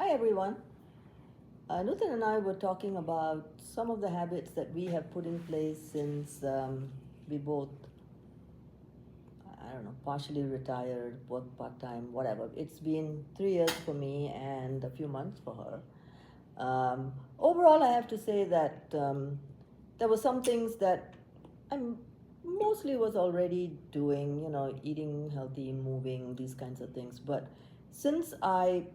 Hi everyone. Nuthan and I were talking about some of the habits that we have put in place since we both, I don't know, partially retired, work part time, whatever. It's been 3 years for me and a few months for her. Overall, I have to say that there were some things that I mostly was already doing, eating healthy, moving, these kinds of things. But since I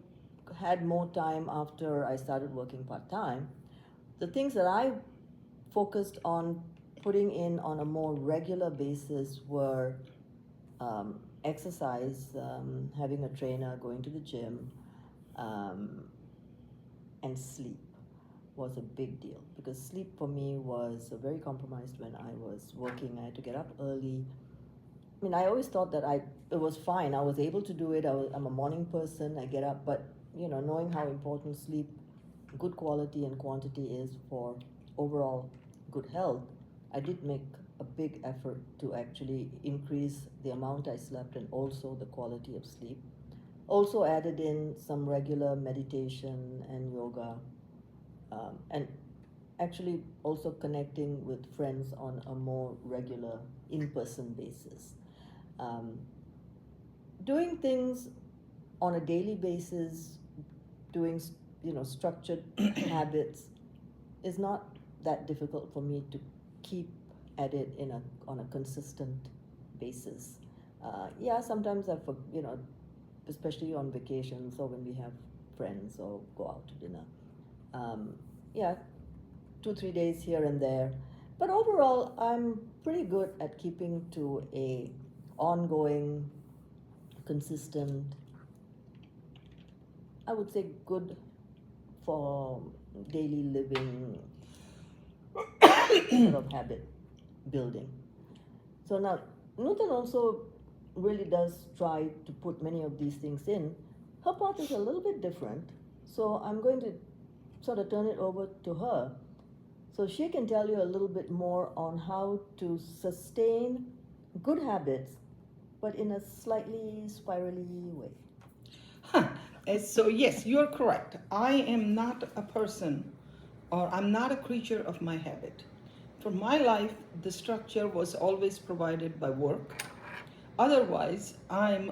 had more time after I started working part time, the things that I focused on putting in on a more regular basis were exercise, having a trainer, going to the gym, um, and sleep was a big deal because sleep for me was very compromised when I was working. I had to get up early. I mean, I always thought that it was fine. I was able to do it. I'm a morning person. I get up, but knowing how important sleep, good quality and quantity is for overall good health, I did make a big effort to actually increase the amount I slept and also the quality of sleep. Also added in some regular meditation and yoga, and actually also connecting with friends on a more regular in-person basis. Um, Doing things on a daily basis, doing structured habits is not that difficult for me to keep at it on a consistent basis. Yeah, sometimes especially on vacations or when we have friends or go out to dinner. Um, yeah, 2 3 days here and there, but overall, I'm pretty good at keeping to a ongoing, consistent, I would say good for daily living sort of habit building. So now, Newton also really does try to put many of these things in. Her path is a little bit different, so I'm going to sort of turn it over to her so she can tell you a little bit more on how to sustain good habits, but in a slightly spirally way. Huh. So, yes, you're correct. I am not a person or I'm not a creature of my habit. For my life, the structure was always provided by work. Otherwise, I'm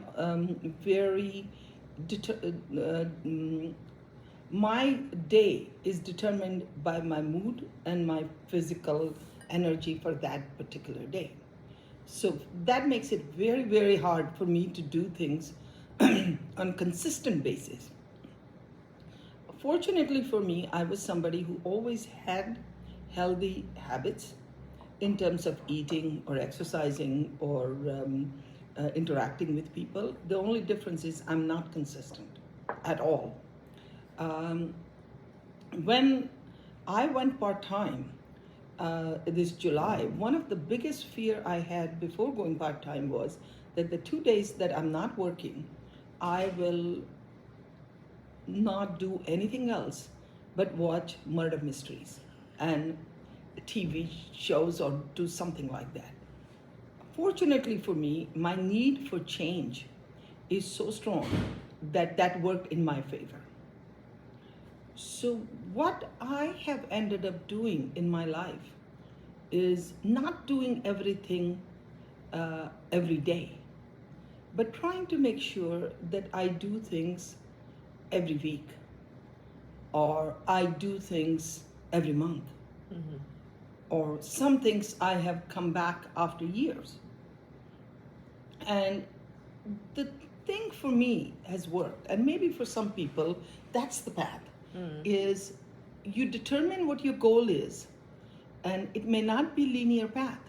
very my day is determined by my mood and my physical energy for that particular day. So that makes it very, very hard for me to do things on consistent basis. Fortunately for me, I was somebody who always had healthy habits in terms of eating or exercising or interacting with people. The only difference is I'm not consistent at all. Um, when I went part time this July, one of the biggest fear I had before going part time was that the 2 days that I'm not working, I will not do anything else but watch murder mysteries and TV shows or do something like that. Fortunately for me, my need for change is so strong that that worked in my favor. So, what I have ended up doing in my life is not doing everything every day, but trying to make sure that I do things every week or I do things every month. Mm-hmm. Or some things I have come back after years. And the thing for me has worked, and maybe for some people, that's the path, Mm. is you determine what your goal is, and it may not be linear path,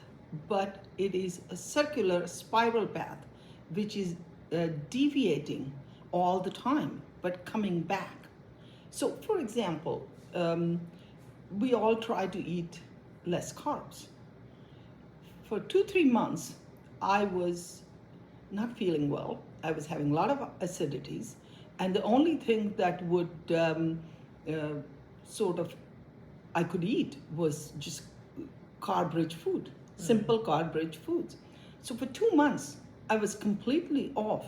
but it is a circular spiral path, which is deviating all the time, but coming back. So, for example, we all try to eat less carbs. For 2 3 months, I was not feeling well. I was having a lot of acidities, and the only thing that would uh, sort of I could eat was just carb-rich food, Mm. simple carb-rich foods. So for 2 months, I was completely off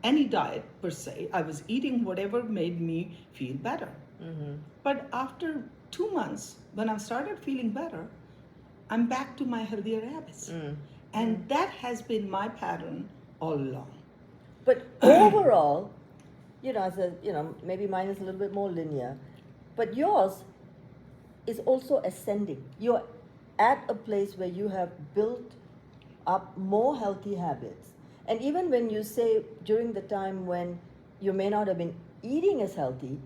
any diet per se. I was eating whatever made me feel better. But after 2 months, when I started feeling better, I'm back to my healthier habits. And that has been my pattern all along. But overall, as a, maybe mine is a little bit more linear, but yours is also ascending. You're at a place where you have built up more healthy habits. And even when you say during the time when you may not have been eating as healthy,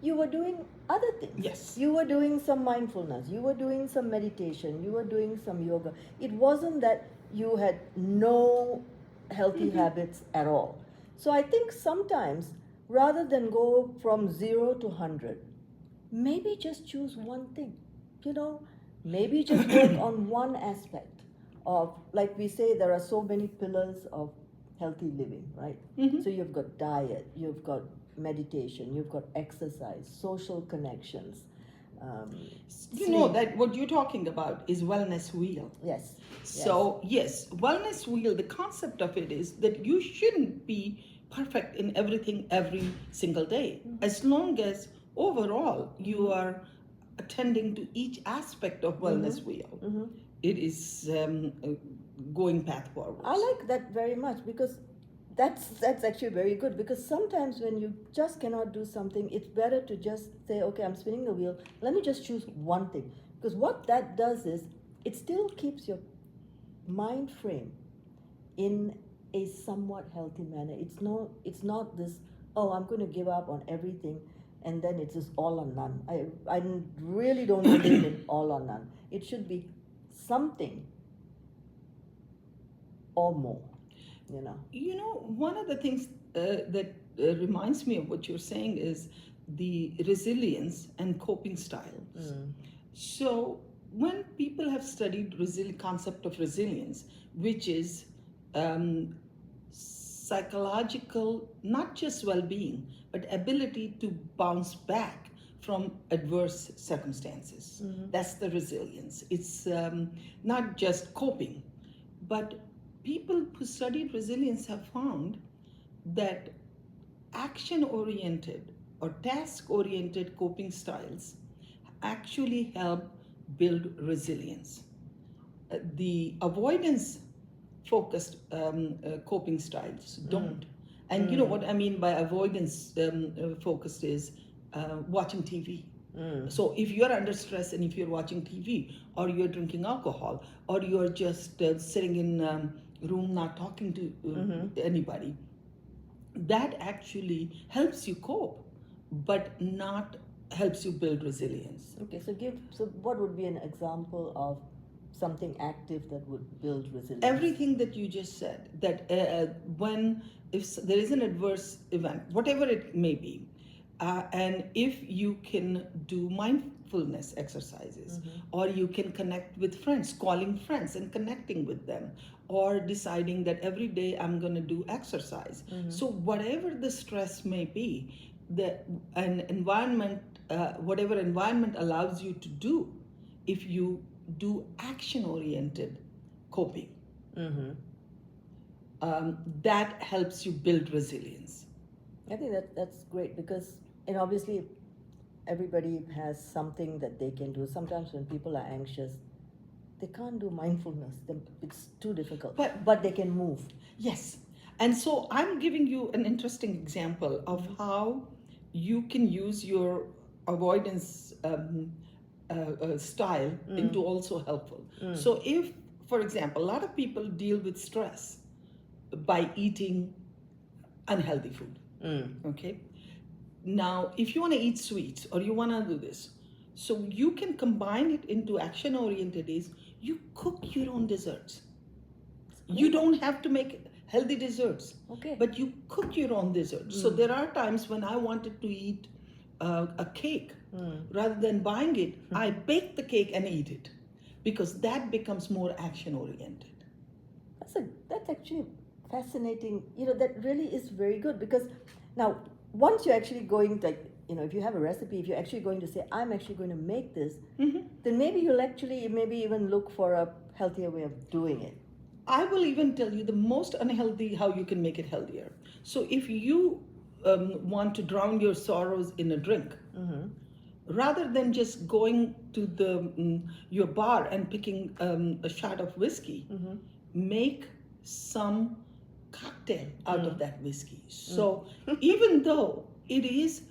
you were doing other things. Yes. You were doing some mindfulness, you were doing some meditation, you were doing some yoga. It wasn't that you had no healthy habits at all. So I think sometimes rather than go from 0 to 100, maybe just choose one thing. Maybe just work on one aspect of, like we say, there are so many pillars of healthy living, right? So you've got diet, you've got meditation, you've got exercise, social connections. That what you're talking about is wellness wheel. Yes. So yes, wellness wheel, the concept of it is that you shouldn't be perfect in everything every single day. As long as overall you are attending to each aspect of wellness wheel, it is going path forward. I like that very much, because that's actually very good, because sometimes when you just cannot do something, it's better to just say, okay, I'm spinning the wheel, let me just choose one thing. Because what that does is it still keeps your mind frame in a somewhat healthy manner. It's not this, oh, I'm going to give up on everything and then it's just all or none. I really don't believe in all or none. It should be something or more. One of the things that reminds me of what you're saying is the resilience and coping styles. So when people have studied concept of resilience, which is psychological, not just well-being, but ability to bounce back from adverse circumstances. That's the resilience. It's not just coping, but people who studied resilience have found that action-oriented or task-oriented coping styles actually help build resilience. The avoidance-focused coping styles don't. And you know what I mean by avoidance focused is watching TV. So if you're under stress and if you're watching TV, or you're drinking alcohol, or you're just sitting in a room not talking to anybody, that actually helps you cope, but not helps you build resilience. Okay, so what would be an example of something active that would build resilience? Everything that you just said, that if there is an adverse event, whatever it may be, and if you can do mindfulness exercises, or you can connect with friends, calling friends and connecting with them, or deciding that every day I'm going to do exercise. So whatever the stress may be, an environment, whatever environment allows you to do, if you do action-oriented coping, that helps you build resilience. I think that's great, because obviously everybody has something that they can do. Sometimes when people are anxious, they can't do mindfulness. It's too difficult. But they can move. Yes. And so I'm giving you an interesting example of how you can use your avoidance style into also helpful. So if, for example, a lot of people deal with stress by eating unhealthy food. Okay. Now, if you want to eat sweets or you want to do this, so you can combine it into action-oriented is you cook your own desserts. You don't have to make healthy desserts, but you cook your own desserts. So there are times when I wanted to eat a cake. Rather than buying it, I bake the cake and eat it, because that becomes more action-oriented. That's actually fascinating. That really is very good, because now once you're actually going to, if you have a recipe, if you're actually going to say, I'm actually going to make this, then maybe you'll actually maybe even look for a healthier way of doing it. I will even tell you the most unhealthy, how you can make it healthier. So if you want to drown your sorrows in a drink, rather than just going to your bar and picking a shot of whiskey, make some cocktail out of that whiskey. So even though it is,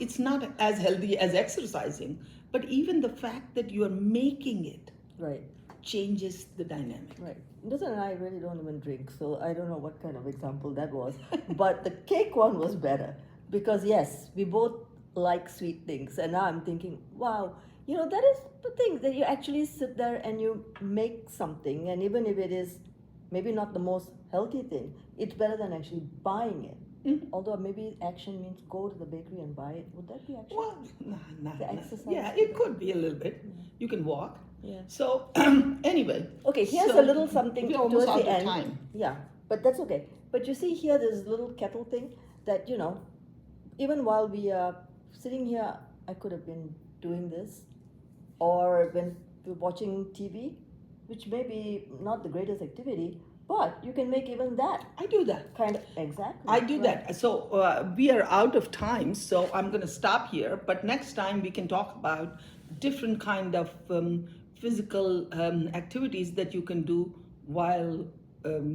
it's not as healthy as exercising, but even the fact that you are making it Right. changes the dynamic. Right. Newton and I really don't even drink, so I don't know what kind of example that was. But the cake one was better because, yes, we both like sweet things. And now I'm thinking, wow, that is the thing that you actually sit there and you make something. And even if it is maybe not the most healthy thing, it's better than actually buying it. Although maybe action means go to the bakery and buy it. Would that be action? Well, The exercise? yeah, it could be a little bit. You can walk. Yeah. So anyway. Okay, here's so a little something we're almost towards out the of end. time. Yeah, but that's okay. But you see here, there's a little kettle thing that, even while we are sitting here, I could have been doing this. Or when we're watching TV, which may be not the greatest activity, but you can make even that I do that. kind of, exactly. I do right. that. So we are out of time, so I'm going to stop here. But next time we can talk about different kind of physical activities that you can do while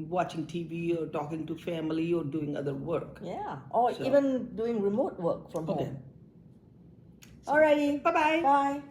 watching TV or talking to family or doing other work. Yeah, or So- even doing remote work from Okay. home. Alrighty. Bye-bye. Bye.